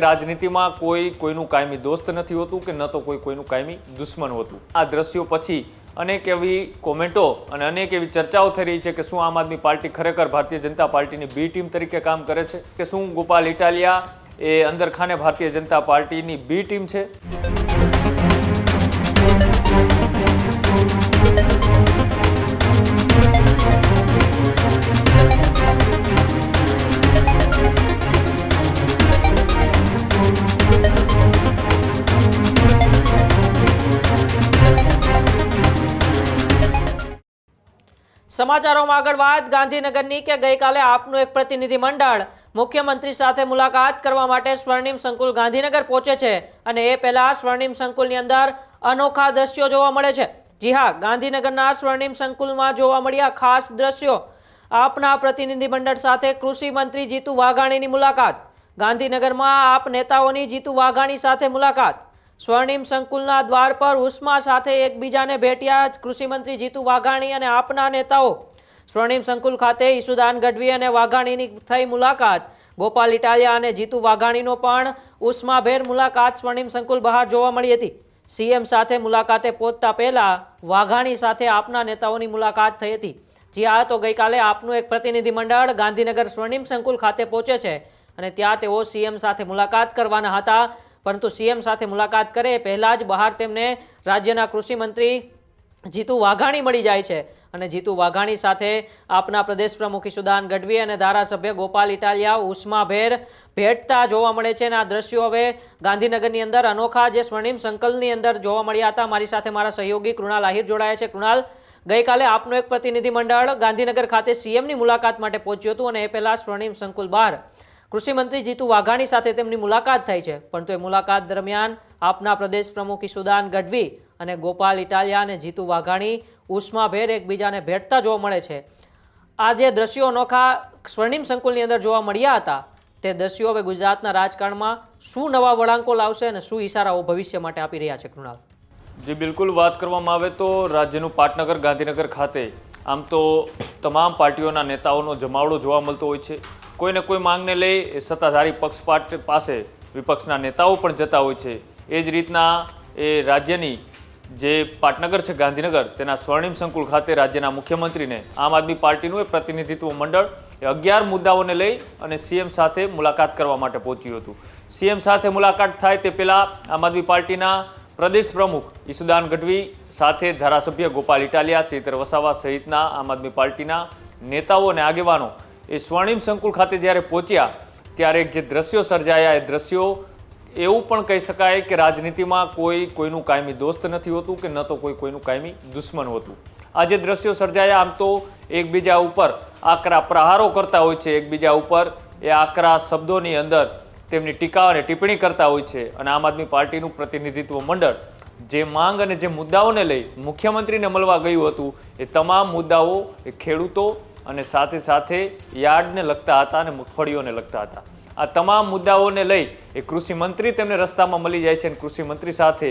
રાજનીતિમાં કોઈનું કાયમી દોસ્ત નથી હોતું કે ન તો કોઈનું કાયમી દુશ્મન હોતું। આ દ્રશ્યો પછી અનેક એવી કોમેન્ટો અને અનેક એવી ચર્ચાઓ થઈ રહી છે કે શું આમ આદમી પાર્ટી ખરેખર ભારતીય જનતા પાર્ટીની બી ટીમ તરીકે કામ કરે છે કે શું ગોપાલ ઇટાલિયા એ અંદરખાને ભારતીય જનતા પાર્ટીની બી ટીમ છે। સમાચારોમાં આગળ વાત ગાંધીનગરની કે ગઈકાલે આપનું એક પ્રતિનિધિમંડળ મુખ્યમંત્રી સાથે મુલાકાત કરવા માટે સ્વર્ણિમ સંકુલ ગાંધીનગર પહોંચે છે અને એ પહેલા સ્વર્ણિમ સંકુલની અંદર અનોખા દ્રશ્યો જોવા મળે છે। જી હા, ગાંધીનગરના સ્વર્ણિમ સંકુલમાં જોવા મળ્યા ખાસ દ્રશ્યો। આપના પ્રતિનિધિમંડળ સાથે કૃષિ મંત્રી જીતુ વાઘાણીની મુલાકાત, ગાંધીનગરમાં આપ નેતાઓની જીતુ વાઘાણી સાથે મુલાકાત, સ્વર્ણિમ સંકુલના દ્વાર પર ઉષ્મા સાથે એકબીજાને ભેટ્યા કૃષિમંત્રી જીતુ વાઘાણી અને આપના નેતાઓ। સ્વર્ણિમ સંકુલ ખાતે ઈસુદાન ગઢવી અને વાઘાણીની થઈ મુલાકાત, ગોપાલ ઇટાલિયા અને જીતુ વાઘાણીનો પણ ઉષ્માભેર મુલાકાત સ્વર્ણિમ સંકુલ બહાર જોવા મળી હતી। સીએમ સાથે મુલાકાતે પહોંચતા પહેલા વાઘાણી સાથે આપના નેતાઓની મુલાકાત થઈ હતી। જી હા, તો ગઈકાલે આપનું એક પ્રતિનિધિમંડળ ગાંધીનગર સ્વર્ણિમ સંકુલ ખાતે પહોંચે છે અને ત્યાં તેઓ સીએમ સાથે મુલાકાત કરવાના હતા, પરંતુ સીએમ સાથે મુલાકાત કરે પહેલા જ બહાર તેમને રાજ્યના કૃષિ મંત્રી જીતુ વાઘાણી મળી જાય છે અને જીતુ વાઘાણી સાથે આપના પ્રદેશ પ્રમુખ ઈસુદાન ગઢવી અને ધારાસભ્ય ગોપાલ ઇટાલિયા ઉષ્માભેર ભેટતા જોવા મળે છે। અને આ દ્રશ્યો હવે ગાંધીનગરની અંદર અનોખા જે સ્વર્ણિમ સંકુલની અંદર જોવા મળ્યા હતા। મારી સાથે મારા સહયોગી કૃણાલ આહિર જોડાયા છે। કૃણાલ, ગઈકાલે આપનું એક પ્રતિનિધિમંડળ ગાંધીનગર ખાતે સીએમની મુલાકાત માટે પહોંચ્યું હતું અને એ પહેલા સ્વર્ણિમ સંકુલ બહાર કૃષિ મંત્રી જીતુ વાઘાણી સાથે તેમની મુલાકાત થઈ છે, પરંતુ એ મુલાકાત દરમિયાન આપના પ્રદેશ પ્રમુખ ઈસુદાન ગઢવી અને ગોપાલ ઇટાલિયા અને જીતુ વાઘાણી ઉષ્માભેર એકબીજાને ભેટતા જોવા મળે છે। આ જે દ્રશ્યો અનોખા સ્વર્ણિમ સંકુલની અંદર જોવા મળ્યા હતા તે દ્રશ્યો હવે ગુજરાતના રાજકારણમાં શું નવા વળાંકો લાવશે અને શું ઇશારાઓ ભવિષ્ય માટે આપી રહ્યા છે? કૃણાલ જી બિલકુલ, વાત કરવામાં આવે તો રાજ્યનું પાટનગર ગાંધીનગર ખાતે આમ તો તમામ પાર્ટીઓના નેતાઓનો જમાવડો જોવા મળતો હોય છે। કોઈને કોઈ માંગને લઈ સત્તાધારી પક્ષ પાસે વિપક્ષના નેતાઓ પણ જતા હોય છે। એ જ રીતના એ રાજ્યની જે પાટનગર છે ગાંધીનગર તેના સ્વર્ણિમ સંકુલ ખાતે રાજ્યના મુખ્યમંત્રીને આમ આદમી પાર્ટીનું એ પ્રતિનિધિત્વ મંડળ 11 મુદ્દાઓને લઈ અને સીએમ સાથે મુલાકાત કરવા માટે પહોંચ્યું હતું। સીએમ સાથે મુલાકાત થાય તે પહેલાં આમ આદમી પાર્ટીના પ્રદેશ પ્રમુખ ઈસુદાન ગઢવી સાથે ધારાસભ્ય ગોપાલ ઇટાલિયા, ચૈતર વસાવા સહિતના આમ આદમી પાર્ટીના નેતાઓ અને આગેવાનો એ સ્વર્ણિમ સંકુલ ખાતે જ્યારે પહોંચ્યા ત્યારે જે દ્રશ્યો સર્જાયા એ દ્રશ્યો એવું પણ કહી શકાય કે રાજનીતિમાં કોઈનું કાયમી દોસ્ત નથી હોતું કે ન તો કોઈનું કાયમી દુશ્મન હોતું। આ જે દ્રશ્યો સર્જાયા આમ તો એકબીજા ઉપર આકરા પ્રહારો કરતા હોય છે, એકબીજા ઉપર એ આકરા શબ્દોની અંદર તેમની ટીકા અને ટિપ્પણી કરતા હોય છે અને આમ આદમી પાર્ટીનું પ્રતિનિધિત્વ મંડળ જે માંગ અને જે મુદ્દાઓને લઈ મુખ્યમંત્રીને મળવા ગયું હતું એ તમામ મુદ્દાઓ એ ખેડૂતો અને સાથે સાથે યાર્ડને લગતા હતા અને મગફળીઓને લગતા હતા। આ તમામ મુદ્દાઓને લઈ એ કૃષિ મંત્રી તેમને રસ્તામાં મળી જાય છે અને કૃષિ મંત્રી સાથે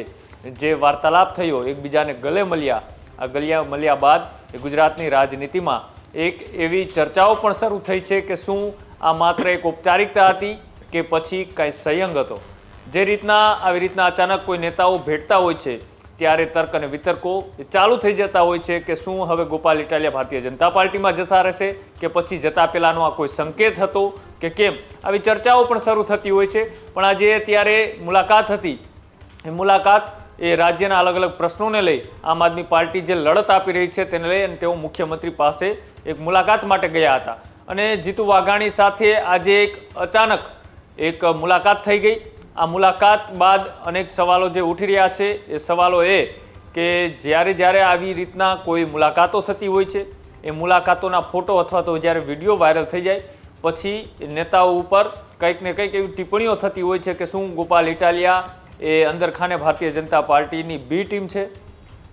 જે વાર્તાલાપ થયો, એકબીજાને ગલે મળ્યા, આ ગળ્યા મળ્યા બાદ એ ગુજરાતની રાજનીતિમાં એક એવી ચર્ચાઓ પણ શરૂ થઈ છે કે શું આ માત્ર એક ઔપચારિકતા હતી કે પછી કાંઈ સંયંગ હતો। જે રીતના આવી રીતના અચાનક કોઈ નેતાઓ ભેટતા હોય છે ત્યારે તર્ક અને વિતર્કો ચાલુ થઈ જતા હોય છે કે શું હવે ગોપાલ ઇટાલિયા ભારતીય જનતા પાર્ટીમાં જતા રહેશે કે પછી જતા પહેલાંનો આ કોઈ સંકેત હતો કે કેમ, આવી ચર્ચાઓ પણ શરૂ થતી હોય છે। પણ આજે ત્યારે મુલાકાત હતી એ મુલાકાત એ રાજ્યના અલગ અલગ પ્રશ્નોને લઈ આમ આદમી પાર્ટી જે લડત આપી રહી છે તેને લઈ અને તેઓ મુખ્યમંત્રી પાસે એક મુલાકાત માટે ગયા હતા અને જીતુ વાઘાણી સાથે આજે એક અચાનક એક મુલાકાત થઈ ગઈ। આ મુલાકાત બાદ અનેક સવાલો જે ઉઠી રહ્યા છે એ સવાલો એ કે જ્યારે આવી રીતના કોઈ મુલાકાતો થતી હોય છે એ મુલાકાતોના ફોટો અથવા તો જ્યારે વિડીયો વાયરલ થઈ જાય પછી નેતાઓ ઉપર કંઈક ને કંઈક એવી ટિપ્પણીઓ થતી હોય છે કે શું ગોપાલ ઇટાલિયા એ અંદરખાને ભારતીય જનતા પાર્ટીની બી ટીમ છે।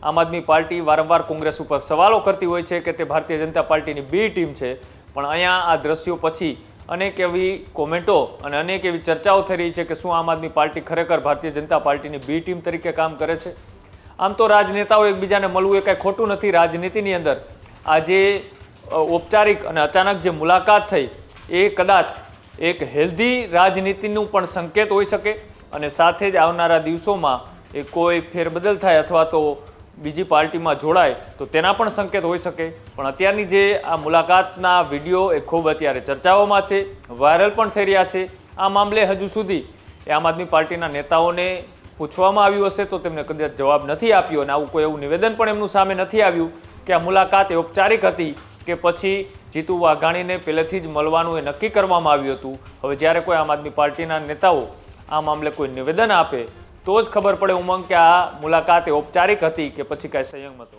આમ આદમી પાર્ટી વારંવાર કોંગ્રેસ ઉપર સવાલો કરતી હોય છે કે તે ભારતીય જનતા પાર્ટીની બી ટીમ છે, પણ અહીંયા આ દ્રશ્યો પછી અનેક એવી કોમેન્ટો અને અનેક એવી ચર્ચાઓ થઈ રહી છે કે શું આમ આદમી પાર્ટી ખરેખર ભારતીય જનતા પાર્ટીની બી ટીમ તરીકે કામ કરે છે। આમ તો રાજનેતાઓ એકબીજાને મળવું એ કાંઈ ખોટું નથી। રાજનીતિની અંદર આજે ઔપચારિક અને અચાનક જે મુલાકાત થઈ એ કદાચ એક હેલ્ધી રાજનીતિનું પણ સંકેત હોઈ શકે અને સાથે જ આવનારા દિવસોમાં એ કોઈ ફેરબદલ થાય અથવા તો બીજી પાર્ટીમાં જોડાય તો તેના પણ સંકેત હોઈ શકે. પણ અત્યારની જે આ મુલાકાતના વિડીયો એ ખૂબ અત્યારે ચર્ચાઓમાં છે, વાયરલ પણ થઈ રહ્યા છે. આ મામલે હજુ સુધી એ આમ આદમી પાર્ટીના નેતાઓને પૂછવામાં આવ્યું હશે તો તેમને કદાચ જવાબ નથી આપ્યો અને આવું કોઈ એવું નિવેદન પણ એમનું સામે નથી આવ્યું કે આ મુલાકાત એ ઔપચારિક હતી કે પછી જીતુ વાઘાણીને પહેલેથી જ મળવાનું એ નક્કી કરવામાં આવ્યું હતું. હવે જ્યારે કોઈ આમ આદમી પાર્ટીના નેતાઓ આ મામલે કોઈ નિવેદન આપે તો જ ખબર પડે ઉમંગ કે આ મુલાકાત એ ઔપચારિક હતી કે પછી કાંઈ સંયમ હતો.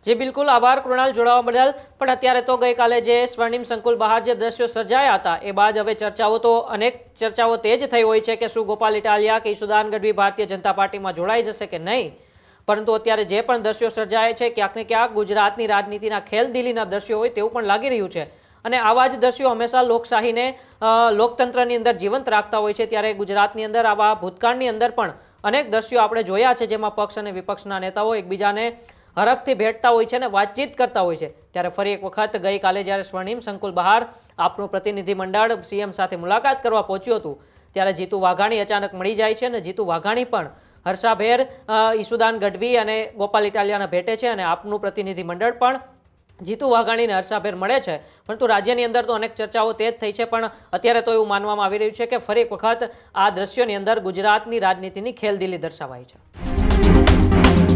જી બિલકુલ, આભાર કૃણાલ જોડાવા બદલ. પણ અત્યારે તો ગઈકાલે જે સ્વર્ણિમ સંકુલ બહાર જે દ્રશ્યો સર્જાયા હતા એ બાદ હવે ચર્ચાઓ તો અનેક ચર્ચાઓ તે જ થઈ હોય છે કે શું ગોપાલ ઇટાલિયા કે ઈશુદાન ગઢવી ભારતીય જનતા પાર્ટીમાં જોડાઈ જશે કે નહીં. પરંતુ અત્યારે જે પણ દ્રશ્યો સર્જાય છે ક્યાંક ને ક્યાંક ગુજરાતની રાજનીતિના ખેલદિલીના દ્રશ્યો હોય તેવું પણ લાગી રહ્યું છે. અને આવા જ દ્રશ્યો હંમેશા લોકશાહીને લોકતંત્રની અંદર જીવંત રાખતા હોય છે. ત્યારે ગુજરાતની અંદર આવા ભૂતકાળની અંદર પણ અનેક દ્રશ્યો આપણે જોયા છે જેમાં પક્ષ અને વિપક્ષના નેતાઓ એકબીજાને હરખથી ભેટતા હોય છે અને વાતચીત કરતા હોય છે. ત્યારે ફરી એક વખત ગઈકાલે જ્યારે સ્વર્ણિમ સંકુલ બહાર આપનું પ્રતિનિધિ મંડળ સીએમ સાથે મુલાકાત કરવા પહોંચ્યું હતું ત્યારે જીતુ વાઘાણી અચાનક મળી જાય છે અને જીતુ વાઘાણી પણ હર્ષાભેર ઈશુદાન ગઢવી અને ગોપાલ ઇટાલિયાને ભેટે છે અને આપનું પ્રતિનિધિ મંડળ પણ જીતુ વાઘાણીને હર્ષાભેર મળે છે. પરંતુ રાજ્યની અંદર તો અનેક ચર્ચાઓ તે જ થઈ છે પણ અત્યારે તો એવું માનવામાં આવી રહ્યું છે કે ફરી એક વખત આ દ્રશ્યોની અંદર ગુજરાતની રાજનીતિની ખેલદિલી દર્શાવાઈ છે.